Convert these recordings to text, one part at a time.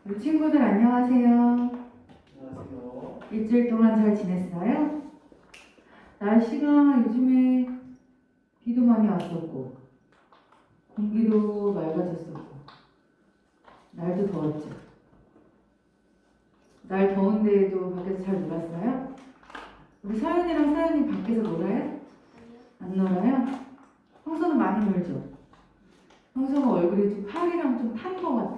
우리 친구들 안녕하세요. 안녕하세요. 일주일 동안 잘 지냈어요? 날씨가 요즘에 비도 많이 왔었고 공기도 맑아졌었고 날도 더웠죠. 날 더운데도 밖에서 잘 놀았어요? 우리 서연이랑 사연이 밖에서 놀아요? 안 놀아요? 평소는 많이 놀죠? 평소가 얼굴이 좀 팔이랑 좀 탄 것 같아.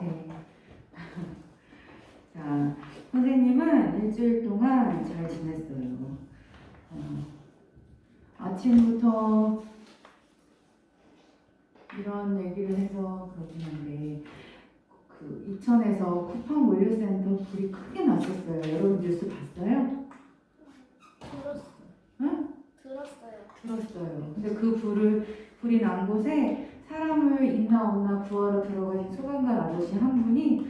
자, 선생님은 일주일 동안 잘 지냈어요. 아침부터 이런 얘기를 해서 그렇긴 한데 그 이천에서 쿠팡 물류센터 불이 크게 났었어요. 여러분 뉴스 봤어요? 들었어요. 응? 들었어요. 들었어요. 근데 그 불이 난 곳에 사람을 있나 없나 구하러 들어가신 소방관 아저씨 한 분이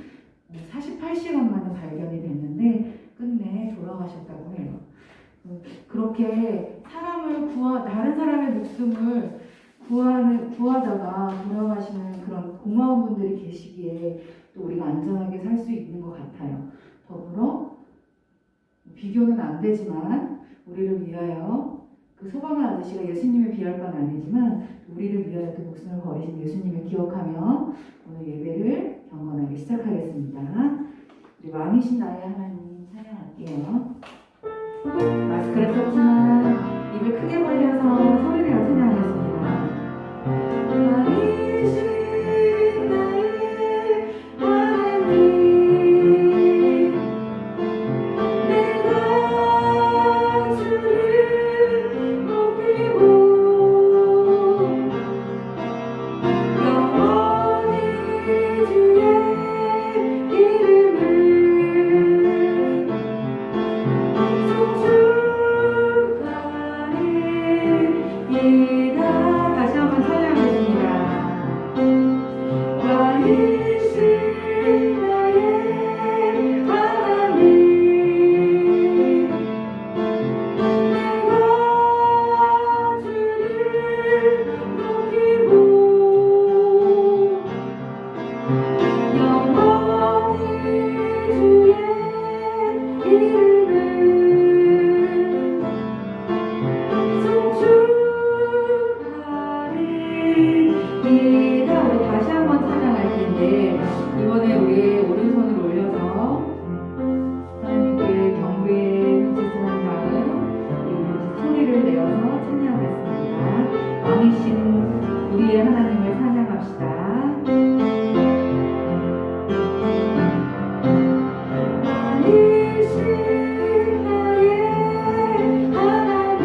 48시간 만에 발견이 됐는데 끝내 돌아가셨다고 해요. 그렇게 다른 사람의 목숨을 구하다가 돌아가시는 그런 고마운 분들이 계시기에 또 우리가 안전하게 살 수 있는 것 같아요. 더불어 비교는 안 되지만 우리를 위하여 그 소방관 아저씨가 예수님을 비할 바는 아니지만 우리를 위하여 그 목숨을 버리신 예수님을 기억하며 오늘 예배를 경건하게 시작하겠습니다. 우리 왕이신 나의 하나님 찬양할게요. 마스크를 썼지만 입을 크게 벌려서 소리내어 찬양하겠습니다. 왕이신 나의 하나님 내가 주를 높이고 영원히 주의 이름을 송축하리이다. 다시 한번 찬양하겠습니다. 왕이신 나의 하나님 내가 주를 높이고 영원히 주의 이름을 송축하리이다. 우리 다시 한번 찬양할 텐데 이번에 우리 오른손을 올려서 하나님께 경배의 눈짓을 한 다음 소리를 내어서 찬양하겠습니다. 왕이신 우리의 하나님을 찬양합시다. 왕이신 나의 하나님 내가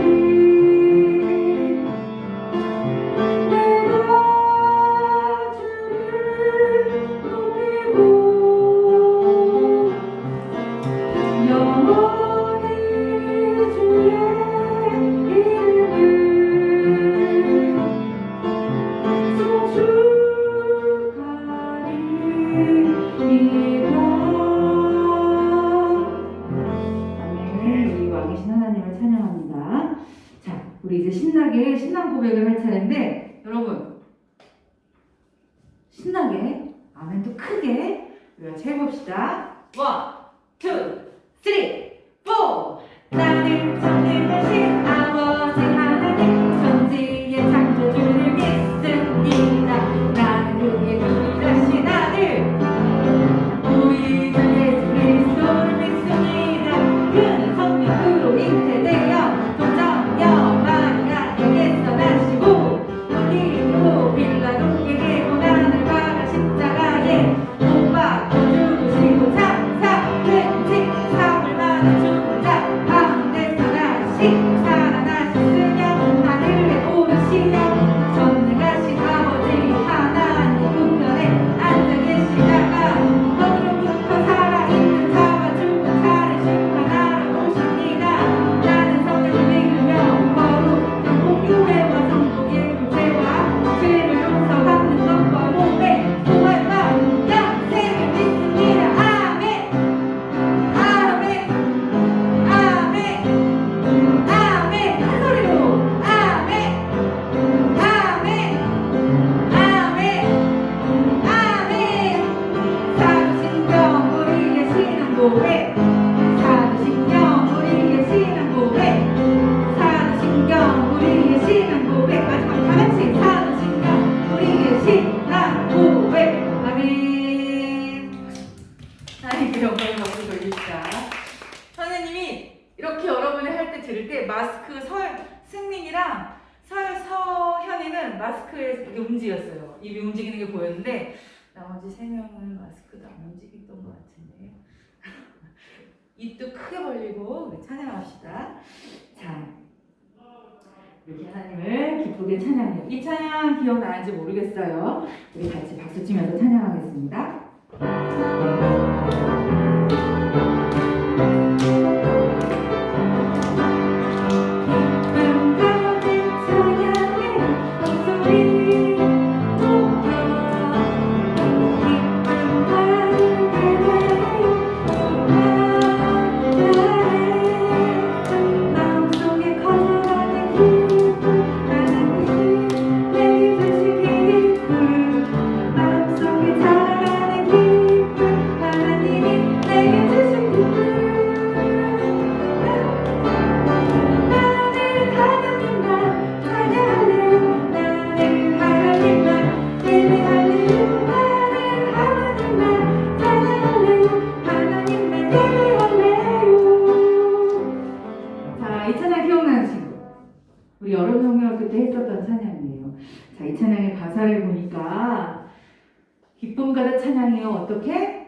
주를 높이고 영원히 주의 이름을 송축하리이다. 아멘. 우리 왕이신 하나님을 찬양합니다. 자, 우리 이제 신나게 신앙 고백을 할 차례인데 여러분 신나게 아멘도 크게 우리 같이 해봅시다. 1, 2, 3, 4. 나는 전능하신 아버지 하나님 천지의 창조주를 믿습니다. 나는 그의 유일하신 아들 우리 주 예수 그리스도를 믿습니다. 그는 성령으로 잉태되어 동정녀 마리아에게서 나시고 어디로 빌라도에게 고난을 받아 십자가에 못 박혀 죽으시고 장사된 지 사흘 만에 마스크에 이게 움직였어요. 입이 움직이는 게 보였는데 나머지 3명은 마스크도 안 움직였던 것 같은데 입도 크게 벌리고 우리 찬양합시다. 자, 이렇게 하나님을 기쁘게 찬양해요. 이 찬양 기억나는지 모르겠어요. 우리 같이 박수 치면서 찬양하겠습니다. 이 찬양 기억나는 친구? 우리 여름성경학교 때 했었던 찬양이에요. 자, 이 찬양의 가사를 보니까 기쁨 가득 찬양이요. 어떻게?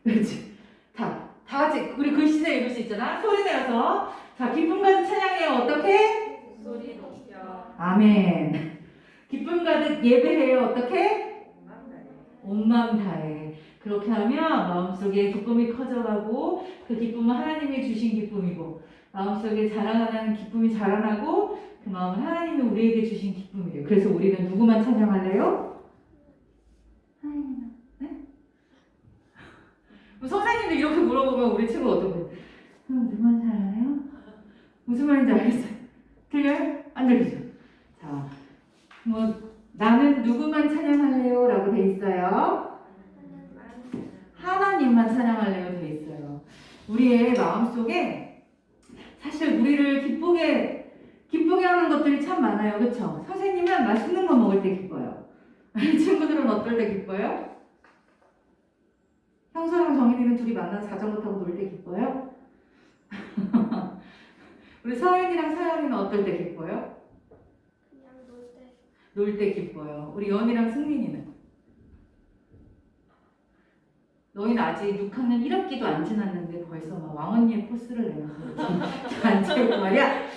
그렇지. 자, 다 같이 우리 글씨나 읽을 수 있잖아. 소리 내어서. 자, 기쁨 가득 찬양이요. 어떻게? 소리 높여 아멘. 기쁨 가득 예배해요. 어떻게? 온 마음 다해. 그렇게 하면 마음속에 기쁨이 커져가고 그 기쁨은 하나님이 주신 기쁨이고 마음속에 자라나는 기쁨이 자라나고 그 마음은 하나님이 우리에게 주신 기쁨이래요. 그래서 우리는 누구만 찬양할래요? 하나님만. 네? 선생님도 이렇게 물어보면 우리 친구 어떻게? 누구만 찬양해요? 무슨 말인지 알겠어요? 들려요? 안 들리죠? 자, 나는 누구만 찬양할래요? 라고 돼 있어요. 하나님만 찬양할래요 돼 있어요. 우리의 마음속에 사실 우리를 기쁘게 하는 것들이 참 많아요. 그렇죠? 선생님은 맛있는 거 먹을 때 기뻐요. 친구들은 어떨 때 기뻐요? 형수랑 정인이는 둘이 만나서 자전거 타고 놀 때 기뻐요? 우리 서연이랑 서연이는 어떨 때 기뻐요? 그냥 놀 때. 놀 때 기뻐요. 우리 연이랑 승민이는? 너희는 아직 6학년 1학기도 안 지났는데 벌써 막 왕언니의 포스를 내면서 안 채우고 말이야.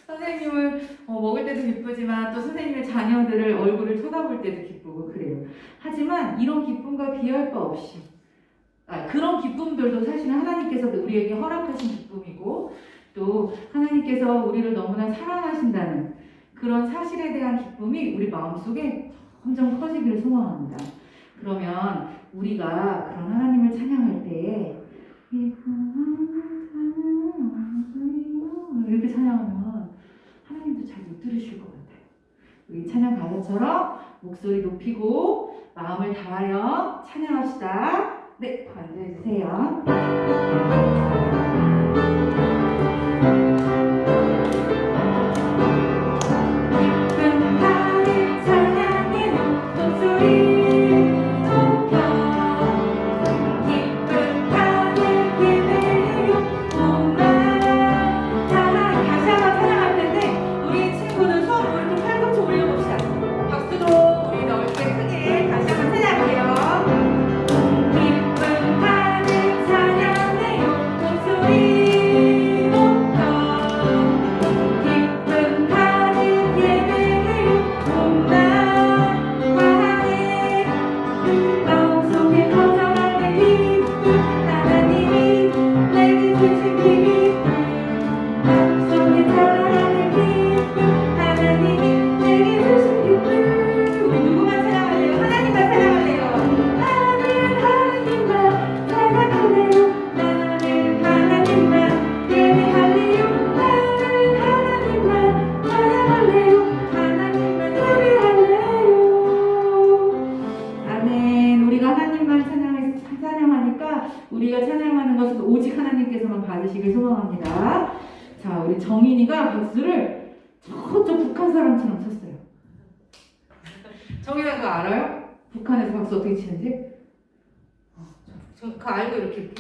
선생님을 먹을 때도 기쁘지만 또 선생님의 자녀들을 얼굴을 쳐다볼 때도 기쁘고 그래요. 하지만 이런 기쁨과 비할 바 없이 그런 기쁨들도 사실은 하나님께서 우리에게 허락하신 기쁨이고 또 하나님께서 우리를 너무나 사랑하신다는 그런 사실에 대한 기쁨이 우리 마음속에 점점 커지기를 소망합니다. 그러면 우리가 그런 하나님을 찬양할 때에 이렇게 찬양하면 하나님도 잘 못 들으실 것 같아요. 우리 찬양 가사처럼 목소리 높이고 마음을 다하여 찬양합시다. 네, 앉아주세요. 우리가 찬양하는 것은 오직 하나님께서만 받으시길 소망합니다. 자, 우리 정인이가 박수를 저쪽 북한 사람처럼 쳤어요. 정인아 그거 알아요? 북한에서 박수 어떻게 치는지? 저 그거 알고 이렇게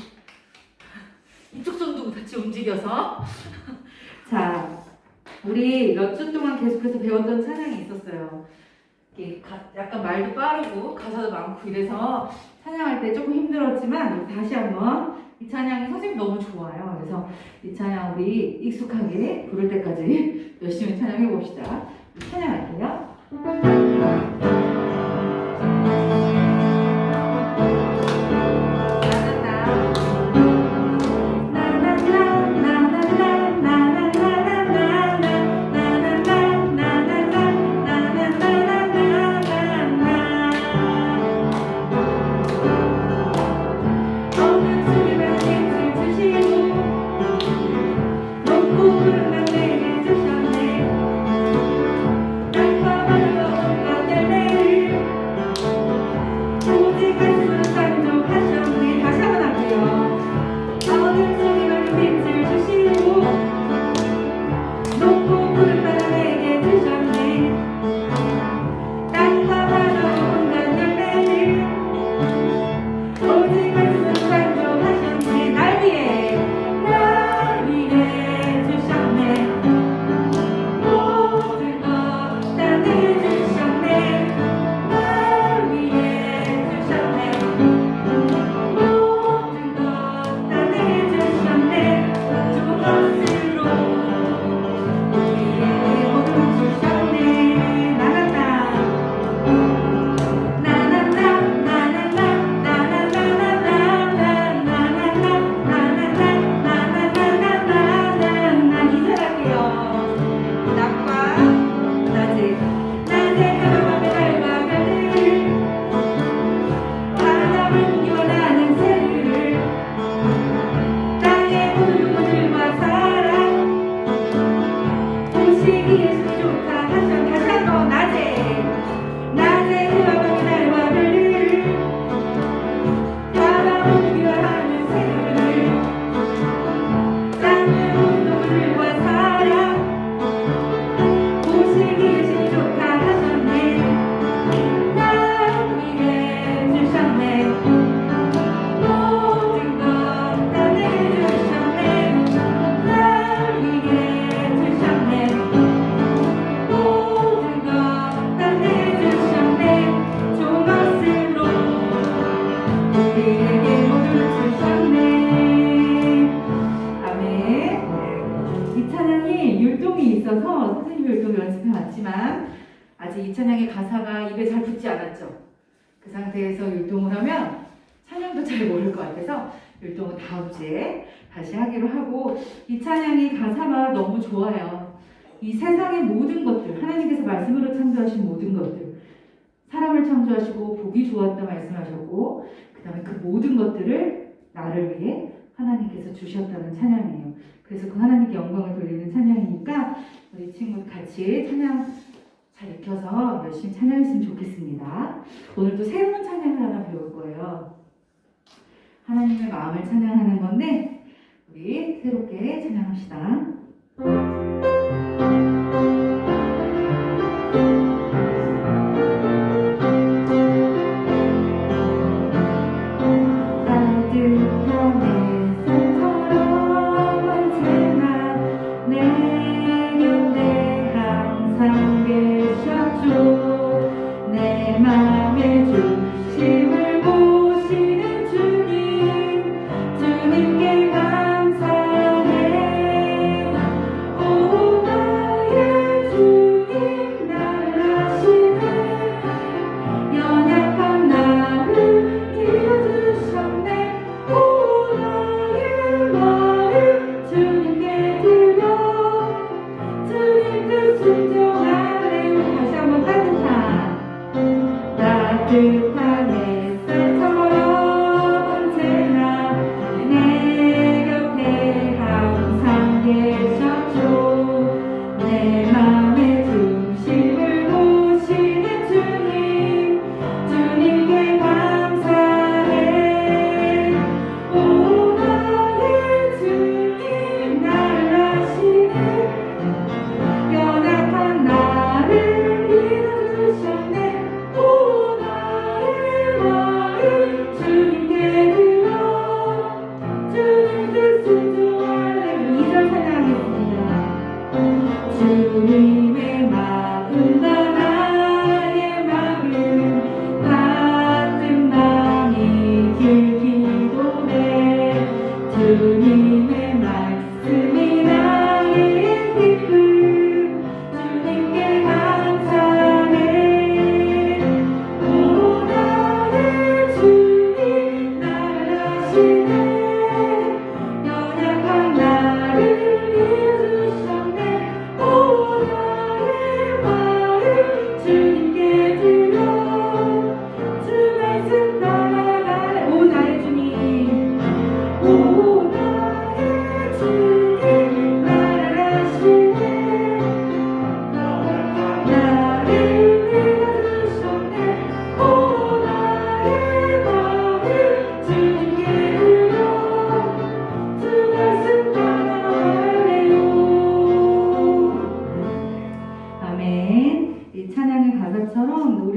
같이 움직여서. 자, 우리 몇 주 동안 계속해서 배웠던 찬양이 있었어요. 이게 약간 말도 빠르고 가사도 많고 이래서 찬양할 때 조금 힘들었지만 다시 한번 이 찬양이 선생님 너무 좋아요. 그래서 이 찬양 우리 익숙하게 부를 때까지 열심히 찬양해 봅시다. 찬양할게요. 아직 이 찬양의 가사가 입에 잘 붙지 않았죠. 그 상태에서 율동을 하면 찬양도 잘 모를 것 같아서 율동은 다음 주에 다시 하기로 하고, 이 찬양의 가사가 너무 좋아요. 이 세상의 모든 것들, 하나님께서 말씀으로 창조하신 모든 것들, 사람을 창조하시고 보기 좋았다 말씀하셨고, 그 다음에 그 모든 것들을 나를 위해 하나님께서 주셨다는 찬양이에요. 그래서 그 하나님께 영광을 돌리는 찬양이니까 우리 친구 같이 찬양 잘 익혀서 열심히 찬양했으면 좋겠습니다. 오늘 또 새로운 찬양을 하나 배울 거예요. 하나님의 마음을 찬양하는 건데 우리 새롭게 찬양합시다. 주님께 감사해.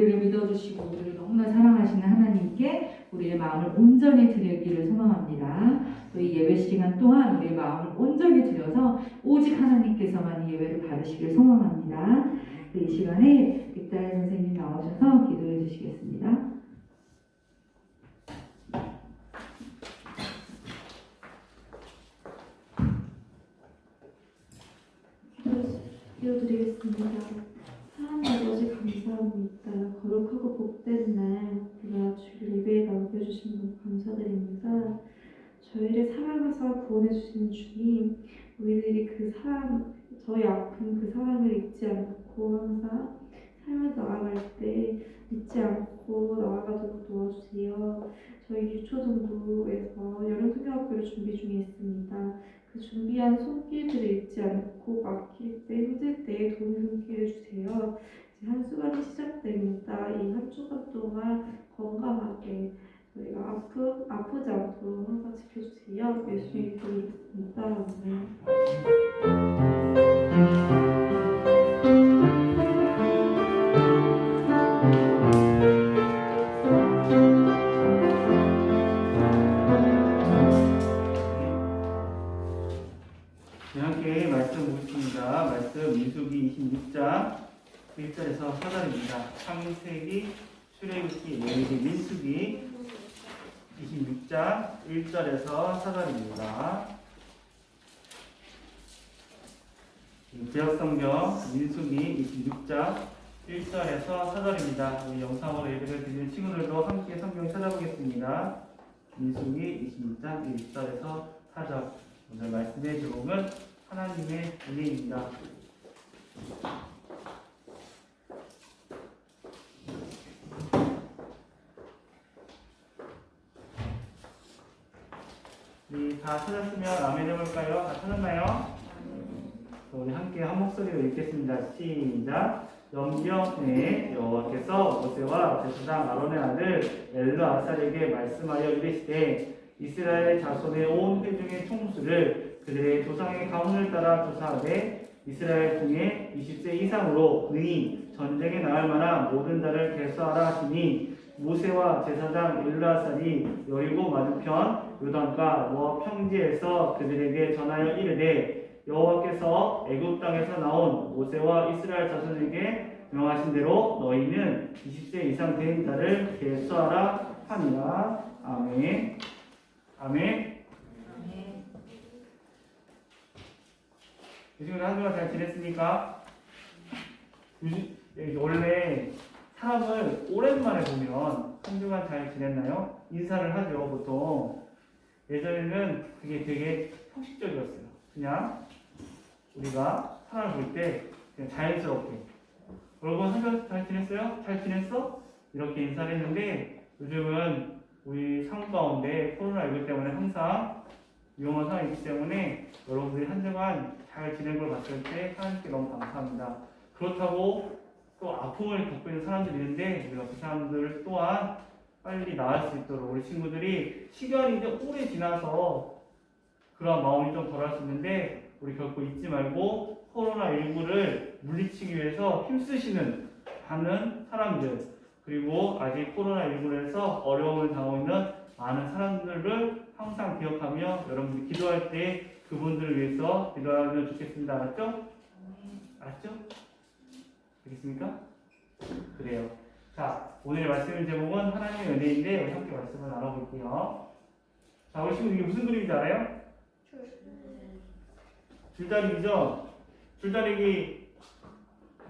우리를 믿어주시고 우리를 너무나 사랑하시는 하나님께 우리의 마음을 온전히 드리기를 소망합니다. 또 이 예배 시간 동안 우리의 마음을 온전히 드려서 오직 하나님께서만 이 예배를 받으시길 소망합니다. 이 시간에 빅다이 선생님 나오셔서 기도해 주시겠습니다. 기도드리겠습니다. 하나님 아버지 감사합니다. 거룩하고 복된 날 우리가 주를 예배에 남겨주신 분 감사드립니다. 저희를 사랑하사 구원해주신 주님, 우리들이 그 사랑, 저희 아픈 그 사랑을 잊지 않고 항상 삶을 나아갈 때 잊지 않고 나아가도록 도와주세요. 저희 유초등부에서 여름특별학교를 준비 중에 있습니다. 그 준비한 손길들을 잊지 않고 막힐 때, 힘들 때 도움의 손길을 주세요. 이제 한 주간이 시작됩니다. 이 한 주간 동안 건강하게 저희가 아프지 않도록 항상 지켜주세요. 예수님 기도드리겠습니다. 네. 네, 함께 말씀 보겠습니다. 말씀 민수기 26장 1절에서 4절입니다. 창세기, 출애굽기, 레위기, 민수기 26장 1절에서 4절입니다. 구약성경 민수기 26장 1절에서 4절입니다. 우리 영상으로 예배를 드리는 친구들도 함께 성경 찾아보겠습니다. 민수기 26장 1절에서 4절. 오늘 말씀의 제목은 하나님의 은혜입니다. 우리 다 찾았으면 아멘 해볼까요? 다 찾았나요? 우리 함께 한 목소리로 읽겠습니다. 시작. 염려에 여호와께서 모세와 제사장 아론의 아들 엘르아살에게 말씀하여 이르시되 이스라엘 자손의 온 회중의 총수를 그들의 조상의 가문을 따라 조사하되 이스라엘 중에 20세 이상으로 능히 전쟁에 나갈 만한 모든 자를 계수하라 하시니 모세와 제사장 엘르아살이 여리고 맞은편 요단가 모압 평지에서 그들에게 전하여 이르되 여호와께서 애굽 땅에서 나온 모세와 이스라엘 자손에게 명하신 대로 너희는 20세 이상 된 자를 계수하라 하니라. 아멘. 아멘. 요즘 한 주간 잘 지냈습니까? 원래 사람을 오랜만에 보면 한 주간 잘 지냈나요? 인사를 하죠, 보통. 예전에는 그게 되게 형식적이었어요. 그냥 우리가 사람을 볼 때 그냥 자연스럽게 여러분 한 주간 잘 지냈어요? 잘 지냈어? 이렇게 인사를 했는데 요즘은 우리 삶 가운데 코로나19 때문에 항상 위험한 상황이 있기 때문에 여러분들이 한 주간 잘 지낸 걸 봤을 때 하나님께 너무 감사합니다. 그렇다고 또 아픔을 겪고 있는 사람들이 있는데 우리가 그 사람들 또한 빨리 나을 수 있도록 우리 친구들이 시간이 이제 오래 지나서 그런 마음이 좀 덜할 수 있는데 우리 결코 잊지 말고 코로나19를 물리치기 위해서 힘쓰시는 많은 사람들 그리고 아직 코로나19에서 어려움을 당하고 있는 많은 사람들을 항상 기억하며 여러분들이 기도할 때 그분들을 위해서 기도하면 좋겠습니다. 알았죠? 알았죠? 알겠습니까? 그래요. 자, 오늘의 말씀의 제목은 하나님의 은혜인데 우리 함께 말씀을 나눠볼게요. 자, 우리 친구 이게 무슨 그림인지 알아요? 줄다리기죠? 줄다리기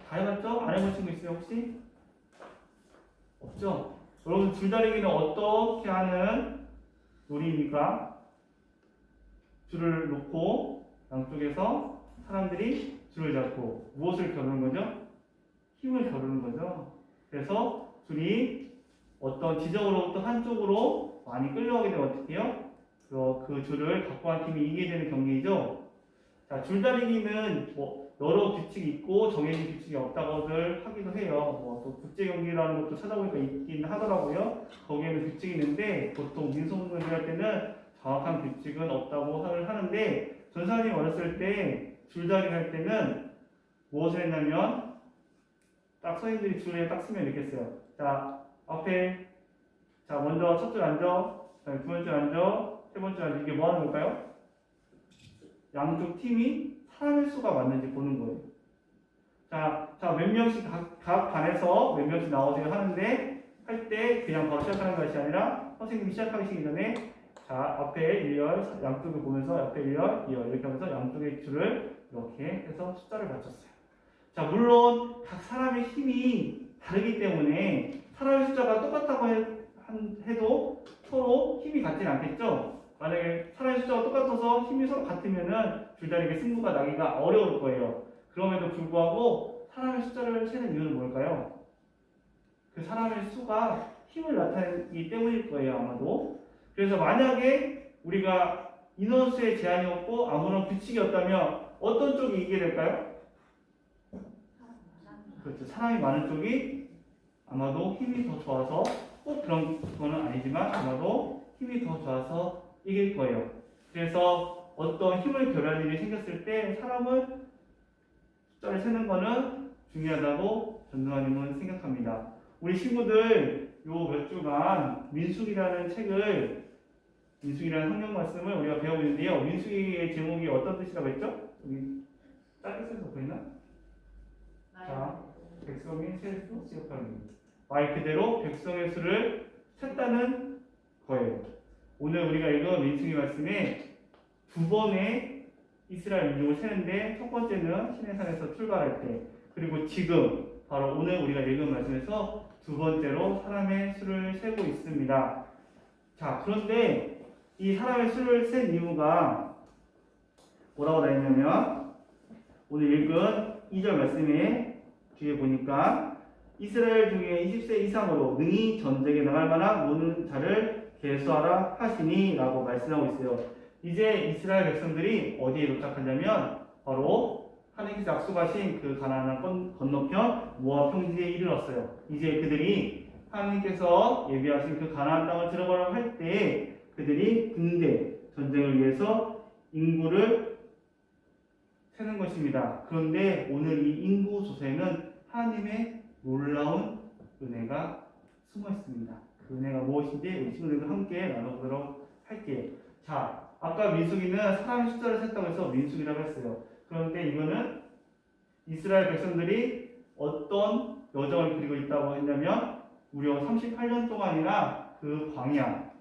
다 해봤죠? 안 해본 친구 있어요 혹시? 없죠? 여러분 줄다리기는 어떻게 하는 놀이입니까? 줄을 놓고 양쪽에서 사람들이 줄을 잡고 무엇을 겨루는 거죠? 힘을 겨루는 거죠. 그래서 줄이 어떤 지점으로부터 한쪽으로 많이 끌려가게 되면 어떻게 해요? 그 줄을 갖고 간 팀이 이기게 되는 경기이죠. 자, 줄다리기는 여러 규칙이 있고 정해진 규칙이 없다고들 하기도 해요. 또 국제 경기라는 것도 찾아보니까 있긴 하더라고요. 거기에는 규칙이 있는데 보통 민속놀이 할 때는 정확한 규칙은 없다고 하는데 전사님이 어렸을 때 줄다리기 할 때는 무엇을 했냐면 딱 선생님들이 줄에 딱 쓰면 이렇게 했어요. 자, 앞에 자 먼저 첫 줄 앉아, 두 번째 앉아, 세 번째 앉아. 이게 뭐 하는 걸까요? 양쪽 팀이 사람의 수가 맞는지 보는 거예요. 자, 몇 명씩 각 반에서 몇 명씩 나오세요 하는데 할 때 그냥 바로 시작하는 것이 아니라 선생님이 시작하시기 전에 자, 앞에 1열, 양쪽을 보면서 앞에 1열, 2열 이렇게 하면서 양쪽의 줄을 이렇게 해서 숫자를 맞췄어요. 자, 물론 각 사람의 힘이 다르기 때문에 사람의 숫자가 똑같다고 해도 서로 힘이 같지는 않겠죠? 만약에 사람의 숫자가 똑같아서 힘이 서로 같으면은 줄다리기 승부가 나기가 어려울 거예요. 그럼에도 불구하고 사람의 숫자를 세는 이유는 뭘까요? 그 사람의 수가 힘을 나타내기 때문일 거예요, 아마도. 그래서 만약에 우리가 인원수의 제한이 없고 아무런 규칙이 없다면 어떤 쪽이 이기게 될까요? 그렇죠. 사람이 많은 쪽이 아마도 힘이 더 좋아서 꼭 그런 거는 아니지만 아마도 힘이 더 좋아서 이길 거예요. 그래서 어떤 힘을 교환할 일이 생겼을 때 사람을 숫자를 세는 거는 중요하다고 전두환님은 생각합니다. 우리 친구들 요 몇 주간 민수기라는 성경 말씀을 우리가 배우고 있는데요. 민수기의 제목이 어떤 뜻이라고 했죠? 여기 짧게 써서 보이나? 자, 백성의 세수 기억하는 말 그대로 백성의 수를 셌다는 거예요. 오늘 우리가 읽은 민수기 말씀에 두 번의 이스라엘 민족을 세는데 첫 번째는 시내산에서 출발할 때, 그리고 지금 바로 오늘 우리가 읽은 말씀에서 두 번째로 사람의 수를 세고 있습니다. 자, 그런데 이 사람의 수를 센 이유가 뭐라고 나 있냐면 오늘 읽은 2절 말씀에 뒤에 보니까 이스라엘 중에 20세 이상으로 능히 전쟁에 나갈 만한 모든 자를 계수하라 하시니 라고 말씀하고 있어요. 이제 이스라엘 백성들이 어디에 도착하냐면 바로 하나님께서 약속하신 그 가나안 건너편 모압 평지에 이르렀어요. 이제 그들이 하나님께서 예비하신 그 가나안 땅을 들어가려고 할 때 그들이 군대 전쟁을 위해서 인구를 세는 것입니다. 그런데 오늘 이 인구 조사에는 하나님의 놀라운 은혜가 숨어 있습니다. 그 은혜가 무엇인지 우리 친구들과 함께 나눠보도록 할게요. 자, 아까 민수기는 사람의 숫자를 셌다고 해서 민수기라고 했어요. 그런데 이거는 이스라엘 백성들이 어떤 여정을 그리고 있다고 했냐면 무려 38년 동안이나 그 광야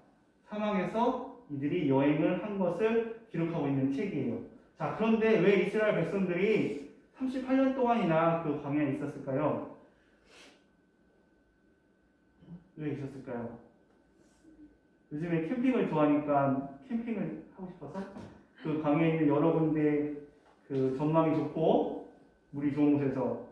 사막에서 이들이 여행을 한 것을 기록하고 있는 책이에요. 자, 그런데 왜 이스라엘 백성들이 38년 동안이나 그 광야에 있었을까요? 왜 있었을까요? 요즘에 캠핑을 좋아하니까 캠핑을 하고 싶어서 그 광야에 있는 여러 군데 그 전망이 좋고 물이 좋은 곳에서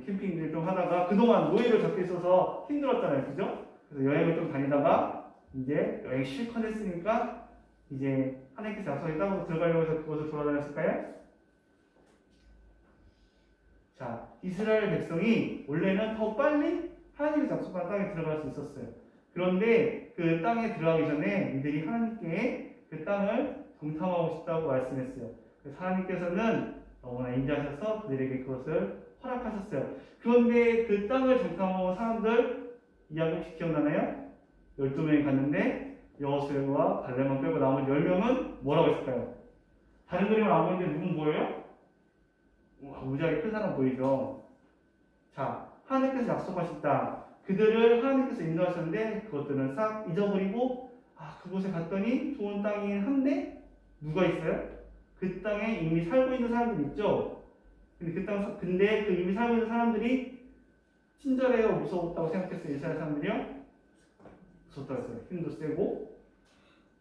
캠핑을 좀 하다가 그동안 노예를 잡혀 있어서 힘들었잖아요, 그죠? 그래서 여행을 좀 다니다가 이제 여행 실컷 했으니까 이제 하나님께서 약속의 땅으로 들어가려고 해서 그곳을 돌아다녔을까요? 자, 이스라엘 백성이 원래는 더 빨리 하나님께서 약속한 땅에 들어갈 수 있었어요. 그런데 그 땅에 들어가기 전에 이들이 하나님께 그 땅을 동탐하고 싶다고 말씀했어요. 그래서 하나님께서는 너무나 인자하셔서 그들에게 그것을 허락하셨어요. 그런데 그 땅을 정탐하고 사람들 이야기 혹시 기억나나요? 12명이 갔는데 여호수아와 갈렙만 빼고 나머지 10명은 뭐라고 했을까요? 다른 그림을 안 보이는데 누군 보여요? 무지하게 큰 사람 보이죠? 자, 하나님께서 약속하셨다. 그들을 하나님께서 인도하셨는데 그것들은 싹 잊어버리고 그곳에 갔더니 좋은 땅이긴 한데 누가 있어요? 그 땅에 이미 살고 있는 사람들 있죠? 근데 그 이미 살고 있는 사람들이 친절해요? 무서웠다고 생각했어요? 이스라엘 사람들이요? 무섭다고 했어요. 힘도 세고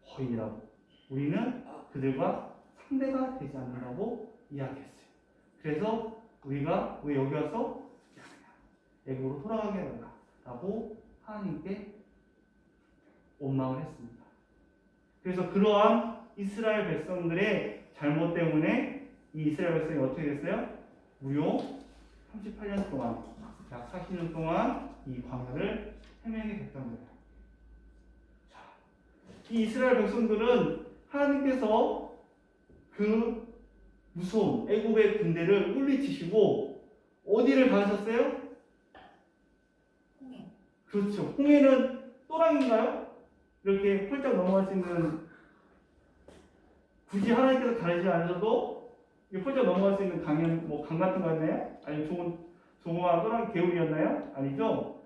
거인이라고. 우리는 그들과 상대가 되지 않는다고 이야기했어요. 그래서 우리가 왜 여기 와서 애국으로 돌아가게 해달라 라고 하나님께 원망을 했습니다. 그래서 그러한 이스라엘 백성들의 잘못 때문에 이 이스라엘 백성이 어떻게 됐어요? 무려 38년 동안, 약 40년 동안 이 광야를 헤매게 됐던 거예요. 자, 이 이스라엘 백성들은 하나님께서 그 무서운 애굽의 군대를 물리치시고 어디를 가셨어요? 그렇죠. 홍해는 또랑인가요? 이렇게 훌쩍 넘어갈 수 있는, 굳이 하나님께서 가르치지 않으셔도 이게 훌쩍 넘어갈 수 있는 강은 뭐 강 같은 거였나요? 아니면 조그마한 또랑 개울이었나요? 아니죠.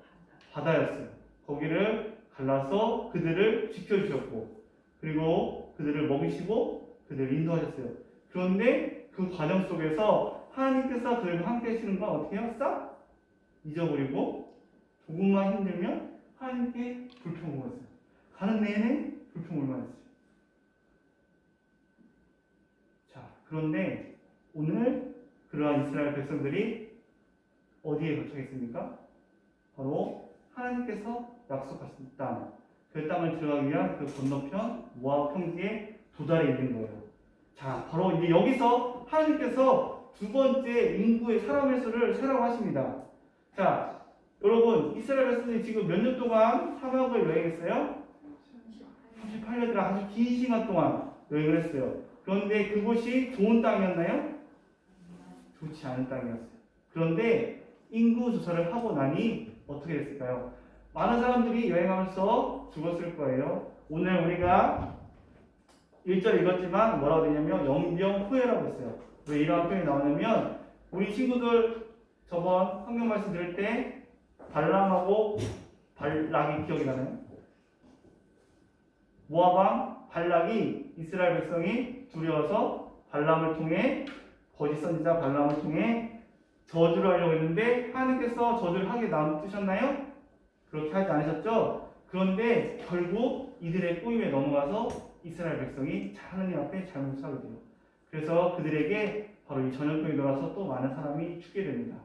바다였어요. 거기를 갈라서 그들을 지켜주셨고, 그리고 그들을 먹이시고 그들을 인도하셨어요. 그런데 그 과정 속에서 하나님께서 그들과 함께 하시는 건 어떻게 해요? 싹 잊어버리고 조금만 힘들면 하나님께 불평을 했어요. 가는 내내 불평을 했어요. 자, 그런데 오늘 그러한 이스라엘 백성들이 어디에 도착했습니까? 바로 하나님께서 약속하신 땅, 그 땅을 들어가기 위한 그 건너편 모압 평지에 도달해 있는 거예요. 자, 바로 이제 여기서 하나님께서 두 번째 인구의 사람의 수를 세라고 하십니다. 자, 여러분, 이스라엘 백성들이 지금 몇 년 동안 사막을 여행했어요? 38년이라 아주 긴 시간 동안 여행을 했어요. 그런데 그곳이 좋은 땅이었나요? 좋지 않은 땅이었어요. 그런데 인구 조사를 하고 나니 어떻게 됐을까요? 많은 사람들이 여행하면서 죽었을 거예요. 오늘 우리가 1절 읽었지만 뭐라고 되냐면 영병후회라고 했어요. 왜 이러한 표현이 나오냐면 우리 친구들 저번 성경 말씀 들을 때 발람하고 발락이 기억이 나나요? 모압왕 발락이 이스라엘 백성이 두려워서 발람을 통해 거짓 선지자 발람을 통해 저주를 하려고 했는데 하나님께서 저주를 하게 놔두셨나요? 그렇게 하지 않으셨죠? 그런데 결국 이들의 꼬임에 넘어가서 이스라엘 백성이 하나님 앞에 잘못을 하게 돼요. 그래서 그들에게 바로 이 전염병이 돌아서 또 많은 사람이 죽게 됩니다.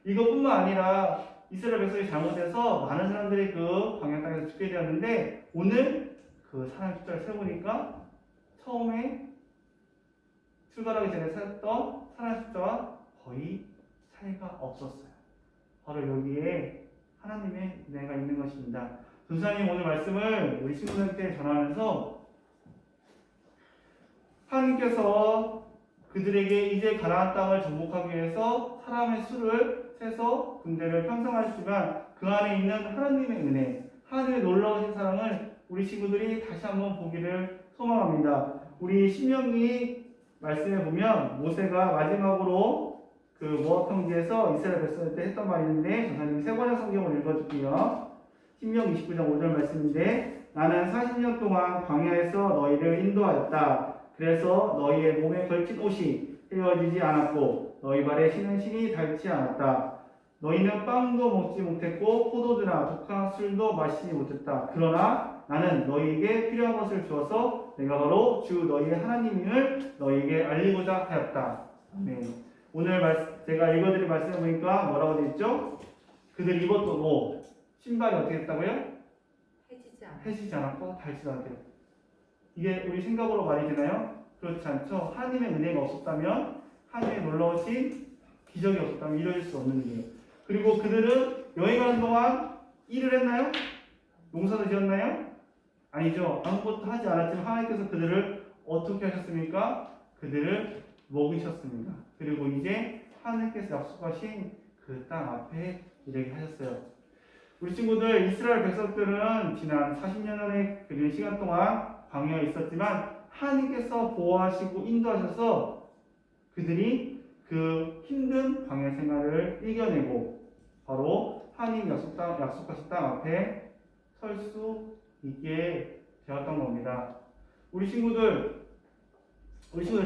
이것뿐만 아니라 이스라엘 백성이 잘못해서 많은 사람들이 그 광야 땅에서 죽게 되었는데 오늘 그 사람 숫자를 세보니까 처음에 출발하기 전에 세웠던 사람 숫자와 거의 차이가 없었어요. 바로 여기에 하나님의 은혜가 있는 것입니다. 전사님 오늘 말씀을 우리 친구들한테 전하면서 하나님께서 그들에게 이제 가나안 땅을 정복하기 위해서 사람의 수를 세서 군대를 편성하시지만 그 안에 있는 하나님의 은혜, 하나님의 놀라우신 사랑을 우리 친구들이 다시 한번 보기를 소망합니다. 우리 신명기 말씀에 보면 모세가 마지막으로 그 모압 평지에서 이스라엘 백성들 때 했던 말이 있는데 전사님 세 번째 성경을 읽어줄게요. 신명기 29장 5절 말씀인데 나는 40년 동안 광야에서 너희를 인도하였다. 그래서 너희의 몸에 걸친 옷이 헤어지지 않았고 너희 발에 신은 신이 닳지 않았다. 너희는 빵도 먹지 못했고 포도주나 독한 술도 마시지 못했다. 그러나 나는 너희에게 필요한 것을 주어서 내가 바로 주 너희의 하나님임을 너희에게 알리고자 하였다. 네. 오늘 제가 읽어드린 말씀을 보니까 뭐라고 되어 있죠? 그들 입었던 옷, 신발이 어떻게 됐다고요? 해지지 않았고 닳지도 않대요. 이게 우리 생각으로 말이 되나요? 그렇지 않죠. 하나님의 은혜가 없었다면, 하나님의 놀라우신 기적이 없었다면 이루어질 수 없는 일이에요. 그리고 그들은 여행하는 동안 일을 했나요? 농사도 지었나요? 아니죠. 아무것도 하지 않았지만 하나님께서 그들을 어떻게 하셨습니까? 그들을 먹이셨습니다. 그리고 이제 하나님께서 약속하신 그 땅 앞에 이르게 하셨어요. 우리 친구들 이스라엘 백성들은 지난 40년의 그 시간 동안 광야에 있었지만 하나님께서 보호하시고 인도하셔서 그들이 그 힘든 광야 생활을 이겨내고 바로 하나님 약속하신 땅 앞에 설 수 있게 되었던 겁니다. 우리 친구들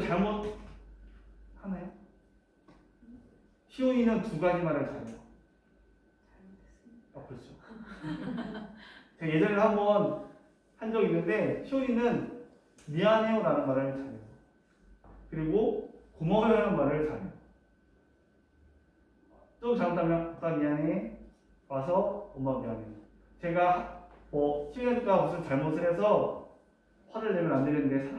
잘못 하나요? 시온이는 두 가지 말을 잘해요. 그렇죠. 제가 예전에 한번 한 적이 있는데 시온이는 미안해요라는 말을 잘해요. 그리고 고마워요라는 말을 잘해요. 좀 잘못하면 아빠 미안해 와서 엄마 미안해. 제가 시온이가 무슨 잘못을 해서 화를 내면 안 되는데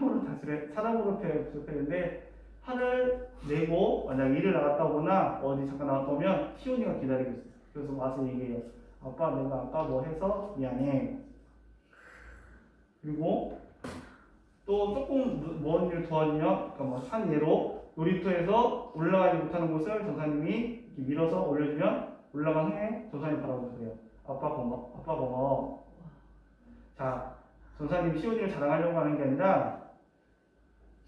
사람으로 표현했는데 화를 내고 만약 일을 나갔다 오거나 어디 잠깐 나갔다 오면 시온이가 기다리고 있어요. 그래서 와서 얘기해요. 아빠 내가 아까 뭐 해서 미안해. 그리고 또 조금 먼 일을 도와주면 그러니까 한 예로 놀이터에서 올라가지 못하는 곳을 전사님이 밀어서 올려주면 올라간 후에 전사님 바라보고 그래요. 아빠 고마워. 자, 전사님 시온이를 자랑하려고 하는 게 아니라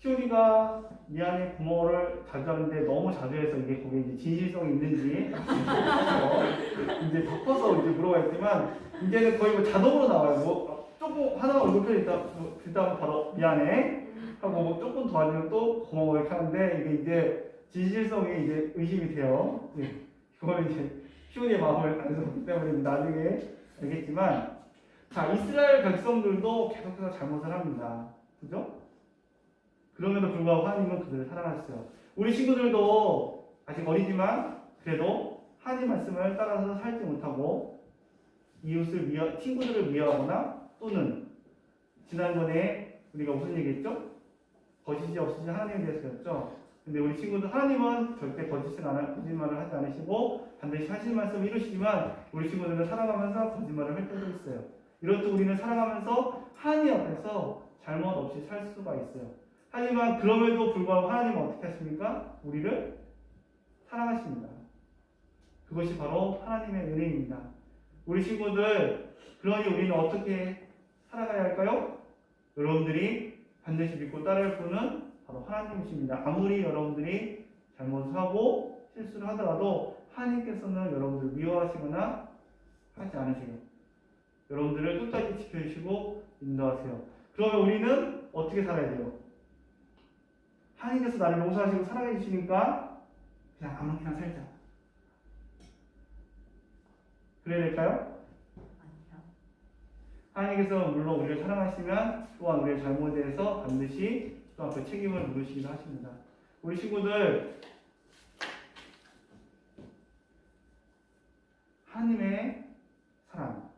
시온이가 미안해 고마워를 자주 하는데 너무 자주 해서 이게 거기에 이제 진실성이 있는지 이제 덮어서 이제 물어봤지만 이제는 거의 뭐 자동으로 나와요. 뭐 조금 하나가 얼굴 펴있다 바로 미안해 하고 뭐 조금 더 하면 또 고마워 이렇게 하는데 이게 이제 진실성이 이제 의심이 돼요. 그거는 이제 시온이의 마음을 안 썼기 때문에 나중에 알겠지만 자, 이스라엘 백성들도 계속해서 잘못을 합니다. 그죠? 그럼에도 불구하고 하나님은 그들을 사랑하셨어요. 우리 친구들도 아직 어리지만 그래도 하나님 말씀을 따라서 살지 못하고 친구들을 미워하거나 또는 지난번에 우리가 무슨 얘기했죠? 거짓이 없으신 하나님에 대해서였죠. 근데 우리 친구들 하나님은 절대 거짓말을 하지 않으시고 반드시 하신 말씀을 이루시지만 우리 친구들은 살아가면서 거짓말을 할 때도 있어요. 이렇듯 우리는 살아가면서 하나님 앞에서 잘못 없이 살 수가 있어요. 하지만 그럼에도 불구하고 하나님은 어떻게 하십니까? 우리를 사랑하십니다. 그것이 바로 하나님의 은혜입니다. 우리 친구들, 그러니 우리는 어떻게 살아가야 할까요? 여러분들이 반드시 믿고 따를 분은 바로 하나님이십니다. 아무리 여러분들이 잘못을 하고 실수를 하더라도 하나님께서는 여러분들을 미워하시거나 하지 않으세요. 여러분들을 끝까지 지켜주시고 인도하세요. 그러면 우리는 어떻게 살아야 돼요? 하나님께서 나를 용서하시고 사랑해 주시니까 그냥 아무렇게나 살자. 그래야 될까요? 하나님께서 물론 우리를 사랑하시면 또한 우리의 잘못에 대해서 반드시 또한 그 책임을 물으시기도 하십니다. 우리 친구들 하나님의 사랑,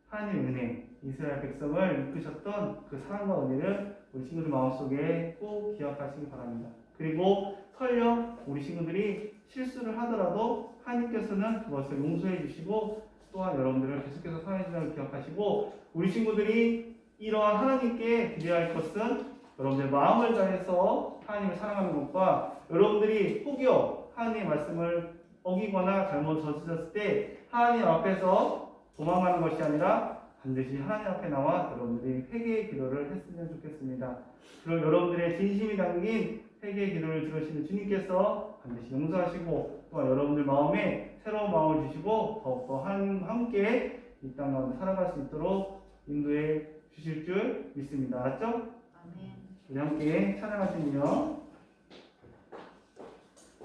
하나님의 은혜, 이스라엘 백성을 이끄셨던 그 사랑과 은혜를 우리 친구들 마음속에 꼭 기억하시기 바랍니다. 그리고 설령 우리 친구들이 실수를 하더라도 하나님께서는 그것을 용서해 주시고 또한 여러분들을 계속해서 사랑해 주시는 기억하시고 우리 친구들이 이러한 하나님께 기대할 것은 여러분들 마음을 다해서 하나님을 사랑하는 것과 여러분들이 혹여 하나님의 말씀을 어기거나 잘못 저지렀을 때 하나님 앞에서 도망가는 것이 아니라 반드시 하나님 앞에 나와 여러분들이 회개의 기도를 했으면 좋겠습니다. 그럼 여러분들의 진심이 담긴 회개의 기도를 들으시는 주님께서 반드시 용서하시고 또한 여러분들 마음에 새로운 마음을 주시고 더욱더 함께 이 땅 가운데 살아갈 수 있도록 인도해 주실 줄 믿습니다. 알았죠? 아멘. 우리 함께 찬양하시며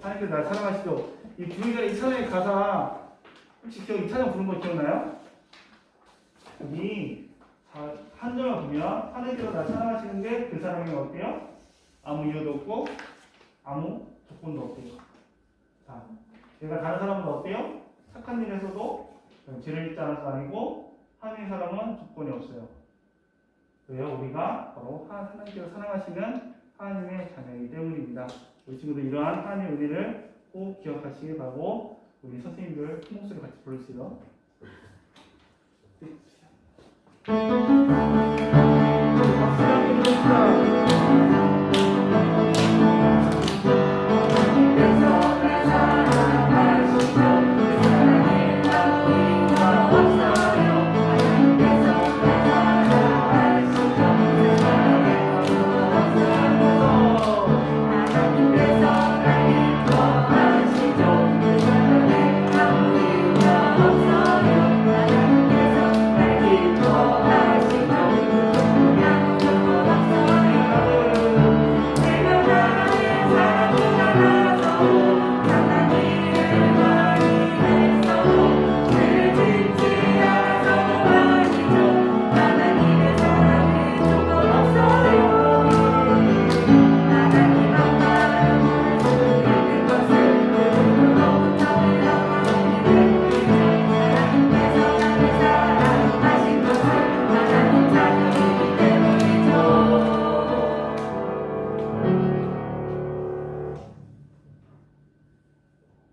하나님께서 날 사랑하시죠. 이 부르짖는 이 찬양의 가사 혹시 이 찬양 부른 거 기억나요? 여기 한 절만 보면 하나님께서 날 사랑하시는데 그 사람이 어때요? 아무 이유도 없고 아무 조건도 없대요. 자, 내가 다른 사람은 어때요? 착한 일에서도 죄를 짓지 않아서 아니고 하나님의 사랑은 조건이 없어요. 왜요? 우리가 바로 하나님께서 사랑하시는 하나님의 자녀이기 때문입니다. 우리 친구들 이러한 하나님의 은혜를 꼭 기억하시기 바라고 우리 선생님들 큰 목소리 같이 부르시죠. 박수 한번 주십시오.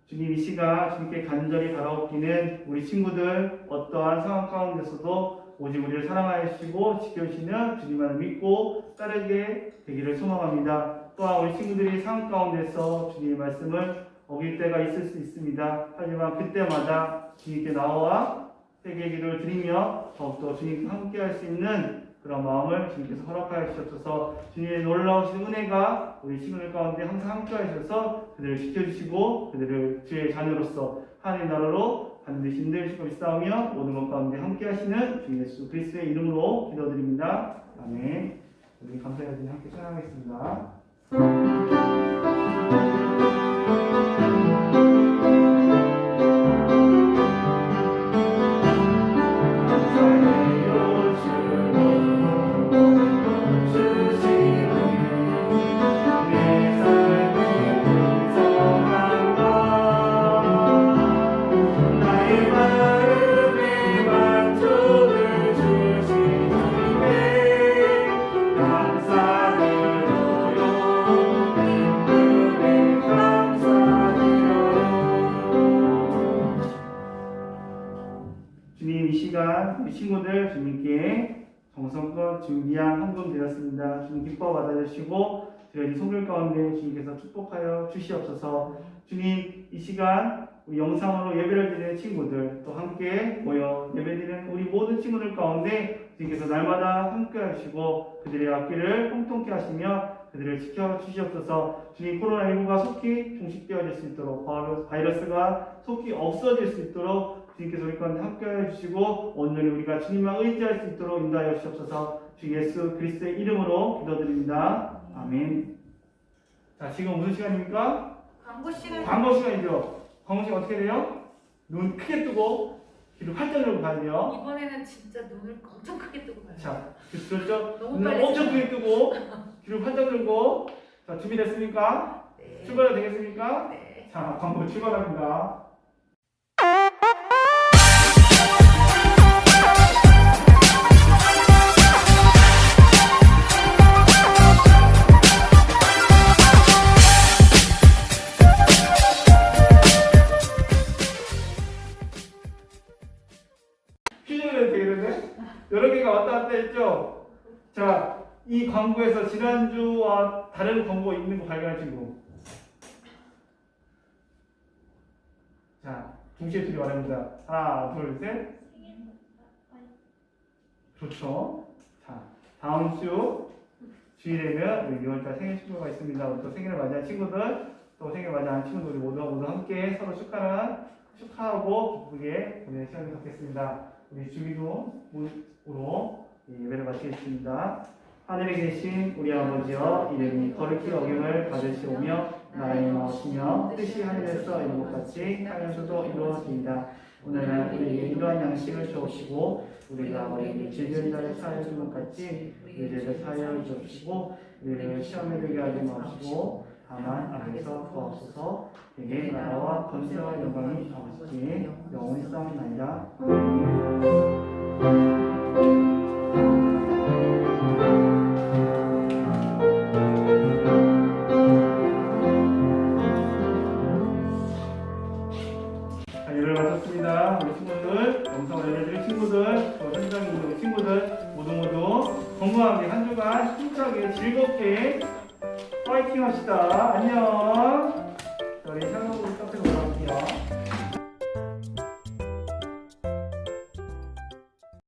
주님 이 시간 주님께 간절히 바라옵기는 우리 친구들 어떠한 상황 가운데서도 오직 우리를 사랑하여 주시고 지켜주시는 주님만을 믿고 따르게 되기를 소망합니다. 또한 우리 친구들이 상황 가운데서 주님의 말씀을 어길 때가 있을 수 있습니다. 하지만 그때마다 주님께 나와 되게 기도를 드리며 더욱더 주님과 함께 할 수 있는 그런 마음을 주님께서 허락하여 주셔서 주님의 놀라우신 은혜가 우리 친구들 가운데 항상 함께 하셔서 그들을 지켜주시고 그들을 주의 자녀로서 하나님의 나라로 반드시 인도해주시고 믿사오며 모든 것 가운데 함께 하시는 주 예수 그리스도의 이름으로 기도드립니다. 아멘. 우리 감사의 여전히 함께 찬양하겠습니다. 주님, 이 시간 우리 친구들 주님께 정성껏 준비한 헌금 드렸습니다. 주님 기뻐 받아주시고 저희 손길 가운데 주님께서 축복하여 주시옵소서. 주님, 이 시간 우리 영상으로 예배를 드리는 친구들 또 함께 모여 예배드리는 우리 모든 친구들 가운데 주님께서 날마다 함께 하시고 그들의 앞길을 통통케 하시며 그들을 지켜주시옵소서. 주님, 코로나19가 속히 종식되어질 수 있도록 바이러스가 속히 없어질 수 있도록 주님께서 우리 가운데 함께하여 주시고 온전히 우리가 주님만 의지할 수 있도록 인도하여 주시옵소서. 주 예수 그리스도의 이름으로 기도드립니다. 아멘. 자, 지금 무슨 시간입니까? 광고 시간. 광고 시간이죠. 광고 시간 어떻게 돼요? 눈 크게 뜨고 귀를 활짝 열고 봐야 돼요. 이번에는 진짜 눈을 엄청 크게 뜨고 봐요. 자, 그렇죠? 너무 눈을 빨리 엄청 크게 뜨고 귀를 활짝 열고. 자, 준비됐습니까? 네. 출발해도 되겠습니까? 네. 자, 광고 출발합니다. 퀴즈를 되겠는데? 여러 개가 왔다 갔다 했죠? 자, 이 광고에서 지난주와 다른 광고 있는 거 발견한 친구. 자, 동시에 둘이 말합니다. 하나, 둘, 셋. 그렇죠. 자, 다음 주 주일에는 우리 6월달 생일 축구가 있습니다. 또 생일을 맞이한 친구들, 또 생일 맞이한 친구들이 모두 함께 서로 축하하고 기쁘게 보내는 시간을 갖겠습니다. 우리 주기도문으로 예배를 마치겠습니다. 하늘에 계신 우리 아버지여, 이름이 거룩히 여김을 받으시오며 나라의 마시며 뜻이 하늘에서 이룬 것 같이 땅에서도 이루어집니다. 오늘날 우리에게 이러한 양식을 주옵시고 우리가 우리에게 질질 자를 사하여 준 것 같이 우리 죄를 사하여 주옵시고 우리를 시험에 들게 하지 마시고 다만 악에서 구하옵소서. 내게 나라와 권세와 영광이 아버지께 영원히 싸움나이다. 예배를 마쳤습니다. 우리 친구들, 영상을 알려드린 친구들, 또 현장에 있는 우리 친구들 모두 건강하게 한 주간 힘차게 즐겁게 파이팅 합시다. 안녕. 우리 샤로